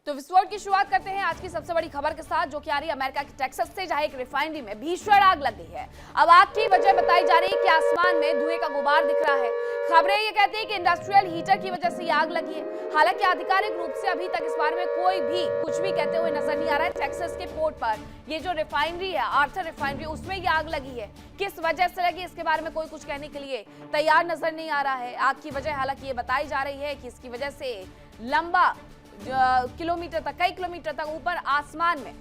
तो विस्फोट की शुरुआत करते हैं आज की सबसे बड़ी खबर के साथ, जो कि आ रही है अमेरिका के टेक्सास से, जहां एक रिफाइनरी में भीषण आग लग गई है। अब आग की वजह बताई जा रही है कि आसमान में धुएं का गुबार दिख रहा है। खबरें ये कहती हैं कि इंडस्ट्रियल हीटर की वजह से ये आग लगी है। हालांकि आधिकारिक रूप से अभी तक इस बारे में कोई भी कुछ भी कहते हुए नजर नहीं आ रहा है। टेक्सास के पोर्ट पर ये जो रिफाइनरी है, आर्थर रिफाइनरी, उसमें ये आग लगी है। किस वजह से लगी, इसके बारे में कोई कुछ कहने के लिए तैयार नजर नहीं आ रहा है। आग की वजह हालांकि ये बताई जा रही है कि इसकी वजह से लंबा किलोमीटर तक, कई किलोमीटर तक ऊपर आसमान में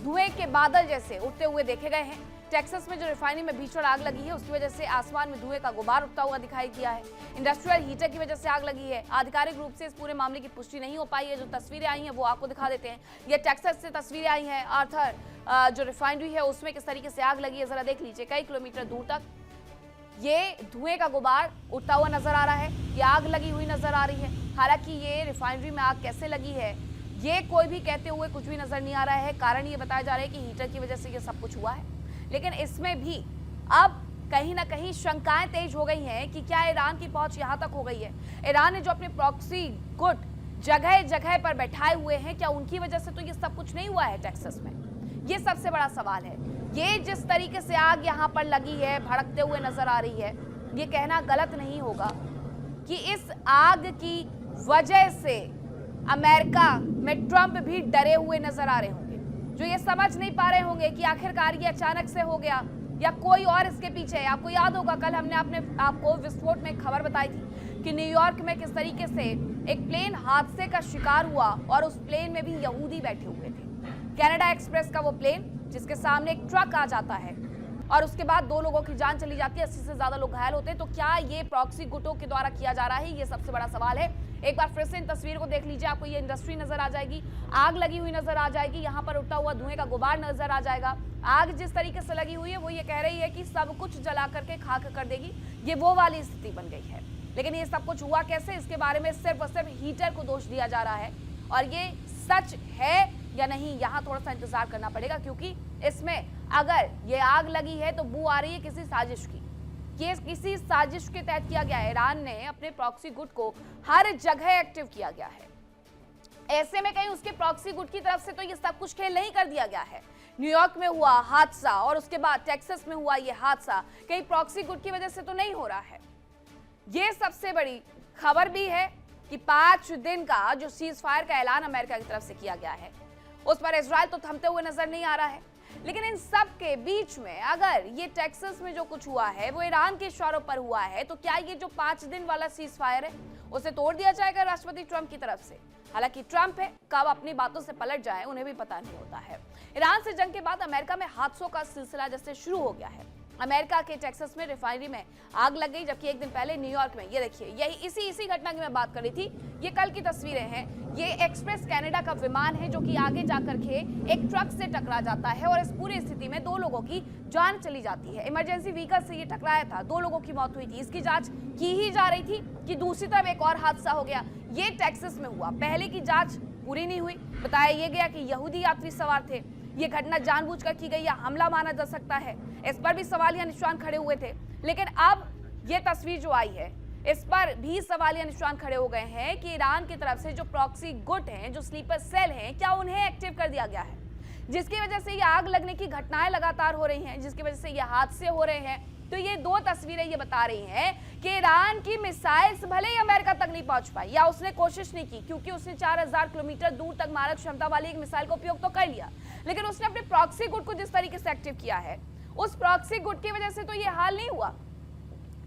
धुएं के बादल जैसे उठते हुए देखे गए हैं। टेक्सास में जो रिफाइनरी में भीषण आग लगी है, उसकी वजह से आसमान में धुएं का गुबार उठता हुआ दिखाई दिया है। इंडस्ट्रियल हीटर की वजह से आग लगी है। आधिकारिक रूप से इस पूरे मामले की पुष्टि नहीं हो पाई है। जो तस्वीरें आई हैं वो आपको दिखा देते हैं। ये टेक्सास से तस्वीरें आई हैं। आर्थर जो रिफाइनरी है उसमें किस तरीके से आग लगी है, जरा देख लीजिए। कई किलोमीटर दूर तक ये धुएं का गुबार उठता हुआ नजर आ रहा है। ये आग लगी हुई नजर आ रही है। हालांकि ये रिफाइनरी में आग कैसे लगी है, ये कोई भी कहते हुए कुछ भी नजर नहीं आ रहा है। कारण ये बताया जा रहा है कि हीटर की वजह से ये सब कुछ हुआ है। लेकिन इसमें भी अब कहीं ना कहीं शंकाएं तेज हो गई हैं कि क्या ईरान की पहुंच यहां तक हो गई है। ईरान ने जो अपने प्रॉक्सी गुट जगह जगह पर बैठाए हुए हैं, क्या उनकी वजह से तो ये सब कुछ नहीं हुआ है टेक्सास में? ये सबसे बड़ा सवाल है। ये जिस तरीके से आग यहाँ पर लगी है, भड़कते हुए नजर आ रही है, ये कहना गलत नहीं होगा कि इस आग की वजह से अमेरिका में ट्रंप भी डरे हुए नजर आ रहे होंगे, जो ये समझ नहीं पा रहे होंगे कि आखिरकार ये अचानक से हो गया या कोई और इसके पीछे है। आपको याद होगा कल हमने आपको विस्फोट में खबर बताई थी कि न्यूयॉर्क में किस तरीके से एक प्लेन हादसे का शिकार हुआ और उस प्लेन में भी यहूदी बैठे हुए थे। कनाडा एक्सप्रेस का वो प्लेन जिसके सामने एक ट्रक आ जाता है और उसके बाद 2 लोगों की जान चली जाती है, 80 से ज्यादा लोग घायल होते हैं। तो क्या ये प्रॉक्सी गुटों के द्वारा किया जा रहा है? ये सबसे बड़ा सवाल है। एक बार फिर से इन तस्वीर को देख लीजिए। आपको ये इंडस्ट्री नजर आ जाएगी, आग लगी हुई नजर आ जाएगी, यहाँ पर उठता हुआ धुएं का गुबार नजर आ जाएगा। आग जिस तरीके से लगी हुई है वो ये कह रही है कि सब कुछ जला करके खाक कर देगी। ये वो वाली स्थिति बन गई है। लेकिन ये सब कुछ हुआ कैसे, इसके बारे में सिर्फ और सिर्फ हीटर को दोष दिया जा रहा है। और ये सच है या नहीं, यहाँ थोड़ा सा इंतजार करना पड़ेगा, क्योंकि इसमें अगर ये आग लगी है तो बू आ रही है किसी साजिश की। ये किसी साजिश के तहत किया गया है। ईरान ने अपने प्रॉक्सी गुट को हर जगह एक्टिव किया गया है। ऐसे में कहीं उसके प्रॉक्सी गुट की तरफ से तो ये सब कुछ खेल नहीं कर दिया गया है। न्यूयॉर्क में हुआ हादसा और उसके बाद टेक्सास में हुआ ये हादसा कहीं प्रॉक्सी गुट की वजह से तो नहीं हो रहा है। ये सबसे बड़ी खबर भी है कि 5 दिन का जो सीज फायर का ऐलान अमेरिका की तरफ से किया गया है, उस पर इजराइल तो थमते हुए नजर नहीं आ रहा है। लेकिन इन सब के बीच में अगर ये टेक्सास में जो कुछ हुआ है वो ईरान के इशारों पर हुआ है, तो क्या ये जो 5 दिन वाला सीज फायर है उसे तोड़ दिया जाएगा राष्ट्रपति ट्रंप की तरफ से? हालांकि ट्रंप है, कब अपनी बातों से पलट जाए उन्हें भी पता नहीं होता है। ईरान से जंग के बाद अमेरिका में हादसों का सिलसिला जैसे शुरू हो गया है। अमेरिका के टेक्सास में रिफाइनरी में आग लग गई, जबकि 1 दिन पहले न्यूयॉर्क में, ये देखिए, यही इसी घटना की मैं बात कर रही थी। ये कल की तस्वीरें हैं। ये एक्सप्रेस कनाडा का विमान है जो कि आगे जाकर के एक ट्रक से टकरा जाता है और इस पूरी स्थिति में 2 लोगों की जान चली जाती है। इमरजेंसी व्हीकल से ये टकराया था, 2 लोगों की मौत हुई थी। इसकी जांच की ही जा रही थी कि दूसरी तरफ एक और हादसा हो गया। ये टेक्सास में हुआ। पहले की जांच पूरी नहीं हुई। बताया ये गया कि यहूदी यात्री सवार थे। ये घटना जानबूझकर की गई या हमला माना जा सकता है, इस पर भी सवालिया निशान खड़े हुए थे। लेकिन अब ये तस्वीर जो आई है, इस पर भी सवालिया निशान खड़े हो गए हैं कि ईरान की तरफ से जो प्रॉक्सी गुट हैं, जो स्लीपर सेल हैं, क्या उन्हें एक्टिव कर दिया गया है, जिसकी वजह से ये आग लगने की घटनाएं लगातार हो रही हैं, जिसकी वजह से ये हादसे हो रहे हैं। तो ये 2 तस्वीरें ये बता रही हैं कि ईरान की मिसाइल्स भले ही अमेरिका तक नहीं पहुंच पाई या उसने कोशिश नहीं की, क्योंकि उसने 4000 किलोमीटर दूर तक मारक क्षमता वाली एक मिसाइल का उपयोग तो कर लिया, लेकिन उसने अपने प्रॉक्सी गुट को जिस तरीके से एक्टिव किया है, उस प्रॉक्सी गुट की वजह से तो ये हाल नहीं हुआ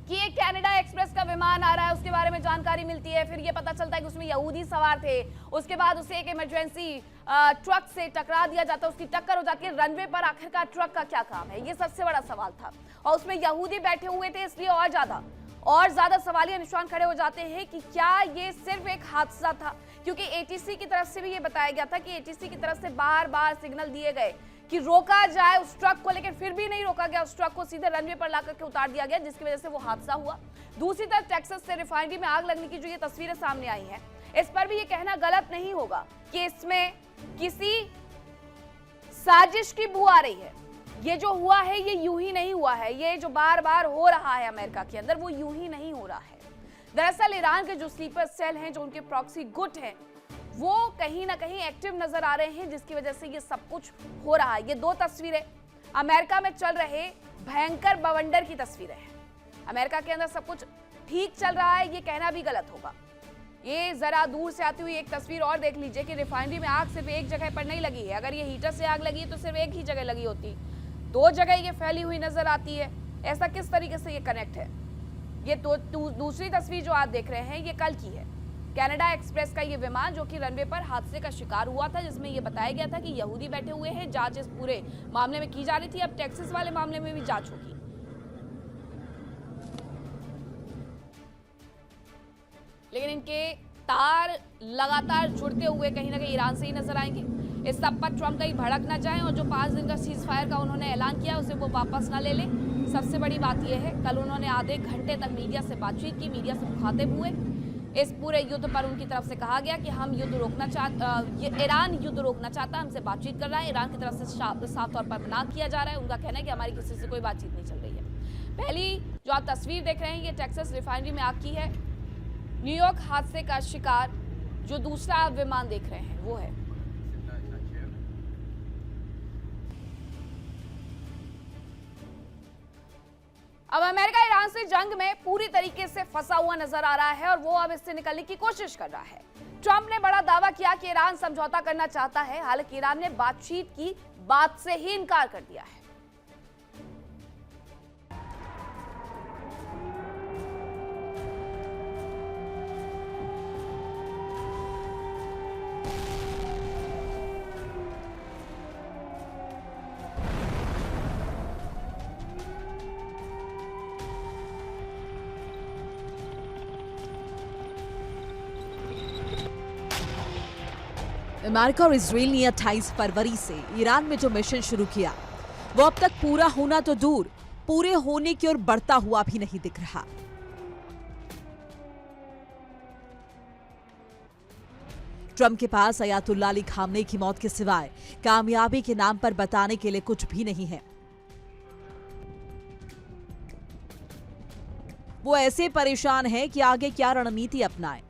कि एक कनाडा एक्सप्रेस का विमान आ रहा है, उसके बारे में जानकारी मिलती है, फिर ये पता चलता है कि उसमें यहूदी सवार थे, उसके बाद उसे एक इमरजेंसी ट्रक से टकरा दिया जाता है, उसकी टक्कर हो जाती है रनवे पर। आखिरकार ट्रक का क्या काम है, ये सबसे बड़ा सवाल था। और उसमें यहूदी बैठे हुए थे, इसलिए और ज्यादा सवालिया निशान खड़े हो जाते हैं कि क्या ये सिर्फ एक हादसा था, क्योंकि एटीसी की तरफ से भी ये बताया गया था कि एटीसी की तरफ से बार-बार सिग्नल दिए गए कि रोका जाए उस ट्रक को, लेकिन फिर भी नहीं रोका गया। उस ट्रक को सीधे रनवे पर लाकर के उतार दिया गया, जिसकी वजह से वो हादसा हुआ। दूसरी तरफ टेक्सास से रिफाइनरी में आग लगने की जो ये तस्वीरें सामने आई हैं, इस पर भी ये कहना गलत नहीं होगा कि इसमें किसी साजिश की बू आ रही है। ये जो हुआ है ये यूं ही नहीं हुआ है। ये जो बार-बार हो रहा है अमेरिका के अंदर, वो यूं ही नहीं हो रहा है। दरअसल ईरान के जो स्लीपर सेल हैं, जो उनके प्रॉक्सी गुट हैं, वो कहीं ना कहीं एक्टिव नजर आ रहे हैं, जिसकी वजह से ये सब कुछ हो रहा है। ये दो तस्वीरें अमेरिका में चल रहे भयंकर बवंडर की तस्वीरें हैं। अमेरिका के अंदर सब कुछ ठीक चल रहा है, ये कहना भी गलत होगा। ये जरा दूर से आती हुई एक तस्वीर और देख लीजिए कि रिफाइनरी में आग सिर्फ एक जगह पर नहीं लगी है। अगर ये हीटर से आग लगी है तो सिर्फ एक ही जगह लगी होती, दो जगह ये फैली हुई नजर आती है। ऐसा किस तरीके से ये कनेक्ट है? ये तो दूसरी तस्वीर जो आप देख रहे हैं ये कल की है। कनाडा एक्सप्रेस का ये विमान जो कि रनवे पर हादसे का शिकार हुआ था, जिसमें ये बताया गया था कि यहूदी बैठे हुए हैं। जांच इस पूरे मामले में की जा रही थी। अब टेक्सास वाले मामले में भी जांच होगी। लेकिन इनके तार लगातार जुड़ते हुए कहीं ना कहीं ईरान से ही नजर आएंगे। इस सब पर ट्रंप कहीं भड़क ना जाए और जो 5 दिन का सीज फायर का उन्होंने ऐलान किया उसे वो वापस ना ले लें। सबसे बड़ी बात यह है, कल उन्होंने आधे घंटे तक मीडिया से बातचीत की, मीडिया से मुखातिब हुए। इस पूरे युद्ध पर उनकी तरफ से कहा गया कि हम युद्ध रोकना ईरान युद्ध रोकना चाहता है, हमसे बातचीत कर रहा है। ईरान की तरफ से साफ तौर पर मना किया जा रहा है। उनका कहना है कि हमारी किसी से कोई बातचीत नहीं चल रही है। पहली जो आप तस्वीर देख रहे हैं ये टेक्सास रिफाइनरी में आग की है। न्यूयॉर्क हादसे का शिकार जो दूसरा आप विमान देख रहे हैं वो है। अब अमेरिका ईरान से जंग में पूरी तरीके से फंसा हुआ नजर आ रहा है और वो अब इससे निकलने की कोशिश कर रहा है। ट्रंप ने बड़ा दावा किया कि ईरान समझौता करना चाहता है, हालांकि ईरान ने बातचीत की बात से ही इनकार कर दिया है। अमेरिका और इजराइल ने 28 फरवरी से ईरान में जो मिशन शुरू किया वो अब तक पूरा होना तो दूर, पूरे होने की ओर बढ़ता हुआ भी नहीं दिख रहा। ट्रंप के पास अयातुल्लाह अली खामनेई की मौत के सिवाय कामयाबी के नाम पर बताने के लिए कुछ भी नहीं है। वो ऐसे परेशान हैं कि आगे क्या रणनीति अपनाएं।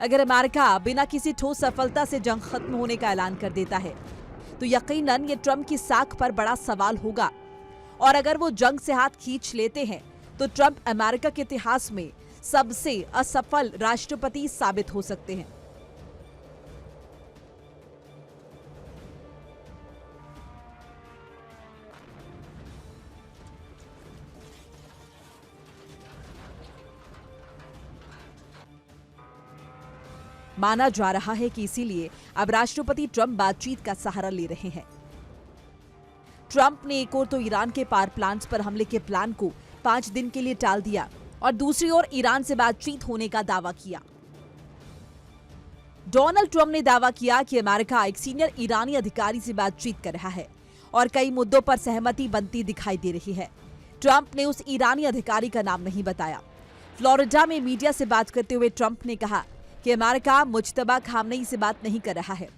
अगर अमेरिका बिना किसी ठोस सफलता से जंग खत्म होने का ऐलान कर देता है तो यकीनन ये ट्रंप की साख पर बड़ा सवाल होगा, और अगर वो जंग से हाथ खींच लेते हैं तो ट्रंप अमेरिका के इतिहास में सबसे असफल राष्ट्रपति साबित हो सकते हैं। माना जा रहा है कि इसीलिए अब राष्ट्रपति ट्रंप बातचीत का सहारा ले रहे हैं। ट्रंप ने एक ओर तो ईरान के पावर प्लांट्स पर हमले के प्लान को 5 दिन के लिए टाल दिया और दूसरी ओर ईरान से बातचीत होने का दावा किया। डोनाल्ड ट्रंप ने दावा किया कि अमेरिका एक सीनियर ईरानी अधिकारी से बातचीत कर रहा है और कई मुद्दों पर सहमति बनती दिखाई दे रही है। ट्रंप ने उस ईरानी अधिकारी का नाम नहीं बताया। फ्लोरिडा में मीडिया से बात करते हुए ट्रंप ने कहा कि अमेरिका मुज्तबा खामनेई से बात नहीं कर रहा है।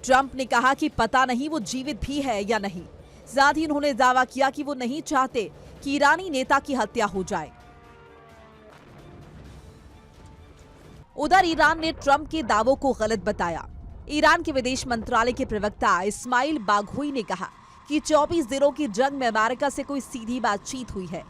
ट्रंप ने कहा कि पता नहीं वो जीवित भी है या नहीं। साथ ही उन्होंने दावा किया कि वो नहीं चाहते कि ईरानी नेता की हत्या हो जाए। उधर ईरान ने ट्रंप के दावों को गलत बताया। ईरान के विदेश मंत्रालय के प्रवक्ता इस्माइल बाघोई ने कहा कि 24 दिनों की जंग में अमेरिका से कोई सीधी बातचीत हुई है।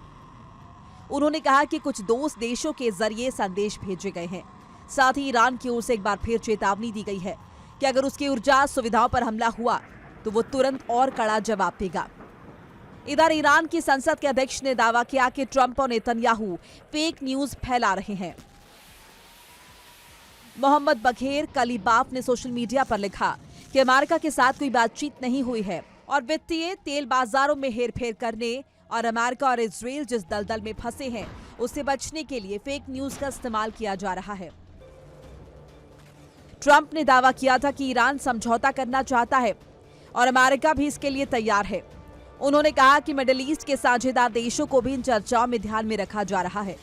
उन्होंने कहा कि कुछ दोस्त देशों के जरिए संदेश भेजे गए हैं। साथ ही ईरान की ओर से एक बार फिर चेतावनी दी गई है कि अगर उसकी ऊर्जा सुविधाओं पर हमला हुआ तो वो तुरंत और कड़ा जवाब देगा। इधर ईरान की संसद के अध्यक्ष ने दावा किया कि ट्रंप और नेतन्याहू फेक न्यूज फैला रहे हैं। मोहम्मद बघेर कलीबाफ ने सोशल मीडिया पर लिखा कि अमेरिका के साथ कोई बातचीत नहीं हुई है और वित्तीय तेल बाजारों में हेरफेर करने और अमेरिका और इजराइल जिस दलदल में फंसे हैं उससे बचने के लिए फेक न्यूज का इस्तेमाल किया जा रहा है। ट्रंप ने दावा किया था कि ईरान समझौता करना चाहता है और अमेरिका भी इसके लिए तैयार है। उन्होंने कहा कि मिडिल ईस्ट के साझेदार देशों को भी इन चर्चाओं में ध्यान में रखा जा रहा है।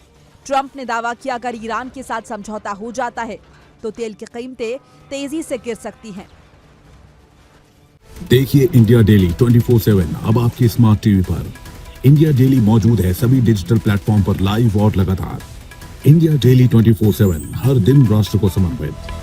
ट्रंप ने दावा किया अगर ईरान के साथ समझौता हो जाता है तो तेल की कीमतें तेजी से गिर सकती हैं। देखिए इंडिया डेली 24/7 अब आपके स्मार्ट टीवी पर। इंडिया डेली मौजूद है सभी डिजिटल प्लेटफॉर्म पर लाइव और लगातार। इंडिया डेली 24/7, हर दिन राष्ट्र को समर्पित।